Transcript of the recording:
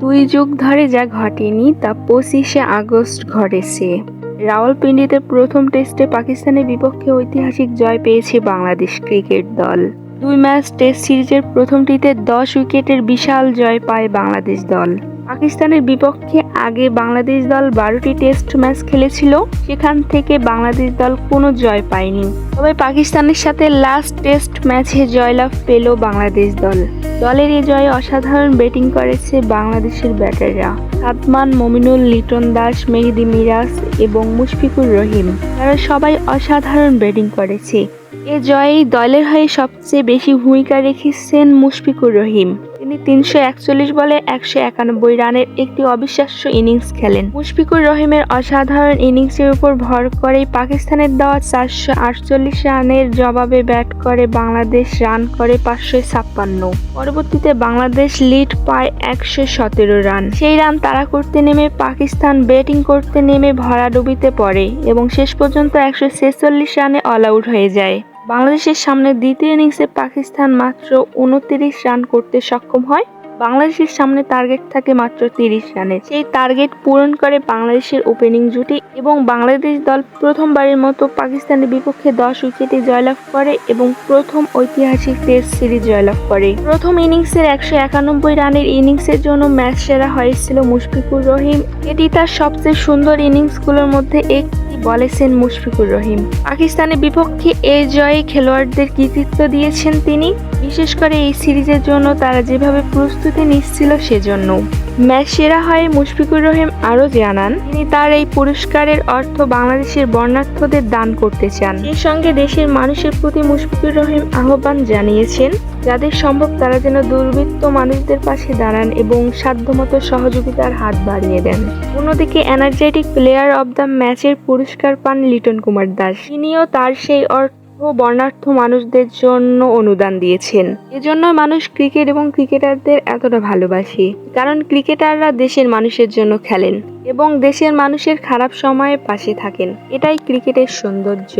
2 যুগ ধরে যা ঘটেনি তা 25শে আগস্ট ঘটেছে। রাওয়ালপিন্ডিতে প্রথম টেস্টে পাকিস্তানের বিপক্ষে ঐতিহাসিক জয় পেয়েছে বাংলাদেশ ক্রিকেট দল। 2 ম্যাচ টেস্ট সিরিজের প্রথমটিতে 10 উইকেটের বিশাল জয় পায় বাংলাদেশ দল। পাকিস্তানের বিপক্ষে আগে বাংলাদেশ দল 12টি টেস্ট ম্যাচ খেলেছিল, সেখান থেকে বাংলাদেশ দল কোনো জয় পায়নি। তবে পাকিস্তানের সাথে লাস্ট টেস্ট ম্যাচে জয়লাভ পেল বাংলাদেশ দল। দলের এই জয়ে অসাধারণ ব্যাটিং করেছে বাংলাদেশের ব্যাটাররা সাদমান, মমিনুল, লিটন দাস, মেহেদী মিরাজ এবং মুশফিকুর রহিম। তারা সবাই অসাধারণ ব্যাটিং করেছে। এ জয়েই দলের হয়ে সবচেয়ে বেশি ভূমিকা রেখেছেন মুশফিকুর রহিম। তিনি 341 বলে 191 রানের একটি অবিশ্বাস্য ইনিংস খেলেন। মুশফিকুর রহিমের অসাধারণ ইনিংসের উপর ভর করেই পাকিস্তানের দেওয়া 448 রানের জবাবে ব্যাট করে বাংলাদেশ রান করে 556। পরবর্তীতে বাংলাদেশ লিড পায় 117 রান। সেই রান তাড়া করতে নেমে পাকিস্তান ব্যাটিং করতে নেমে ভরাডুবিতে পড়ে এবং শেষ পর্যন্ত 146 রানে অল আউট হয়ে যায়। বাংলাদেশের সামনে দ্বিতীয় ইনিংসে পাকিস্তান মাত্র 29 রান করতে সক্ষম হয়। বাংলাদেশের সামনে টার্গেট থাকে মাত্র 30 রানের। সেই টার্গেট পূরণ করে বাংলাদেশের ওপেনিং জুটি এবং বাংলাদেশ দল প্রথমবারের মতো পাকিস্তানের বিপক্ষে 10 উইকেটে জয়লাভ করে এবং প্রথম ঐতিহাসিক টেস্ট সিরিজ জয়লাভ করে। প্রথম ইনিংসের 191 রানের ইনিংসের জন্য ম্যাচ সেরা হয়েছিল মুশফিকুর রহিম। এটি তার সবচেয়ে সুন্দর ইনিংসগুলোর মধ্যে একটি বলেছেন মুশফিকুর রহিম। পাকিস্তানের বিপক্ষে এই জয়ে খেলোয়াড়দের কৃতিত্ব দিয়েছেন তিনি, বিশেষ করে এই সিরিজের জন্য তারা যেভাবে প্রস্তুতি নিচ্ছিল সেজন্য। ম্যাচ সেরা হয়ে মুশফিকুর রহিম আরও জানান, তিনি তার এই পুরস্কারের অর্থ বাংলাদেশের বর্ণাঢ্যদের দান করতে চান। সেই সঙ্গে দেশের মানুষের প্রতি মুশফিকুর রহিম আহ্বান জানিয়েছেন, যাদের সম্ভব তারা যেন দুর্বৃত্ত মানুষদের পাশে দাঁড়ান এবং সাধ্যমতো সহযোগিতার হাত বাড়িয়ে দেন। অন্যদিকে এনার্জেটিক প্লেয়ার অব দ্য ম্যাচের পুরস্কার পান লিটন কুমার দাস। তিনিও তার সেই অর্থ বর্ণাঢ্য মানুষদের জন্য অনুদান দিয়েছেন। এজন্য মানুষ ক্রিকেট এবং ক্রিকেটারদের এতটা ভালোবাসে, কারণ ক্রিকেটাররা দেশের মানুষের জন্য খেলেন এবং দেশের মানুষের খারাপ সময়ে পাশে থাকেন। এটাই ক্রিকেটের সৌন্দর্য।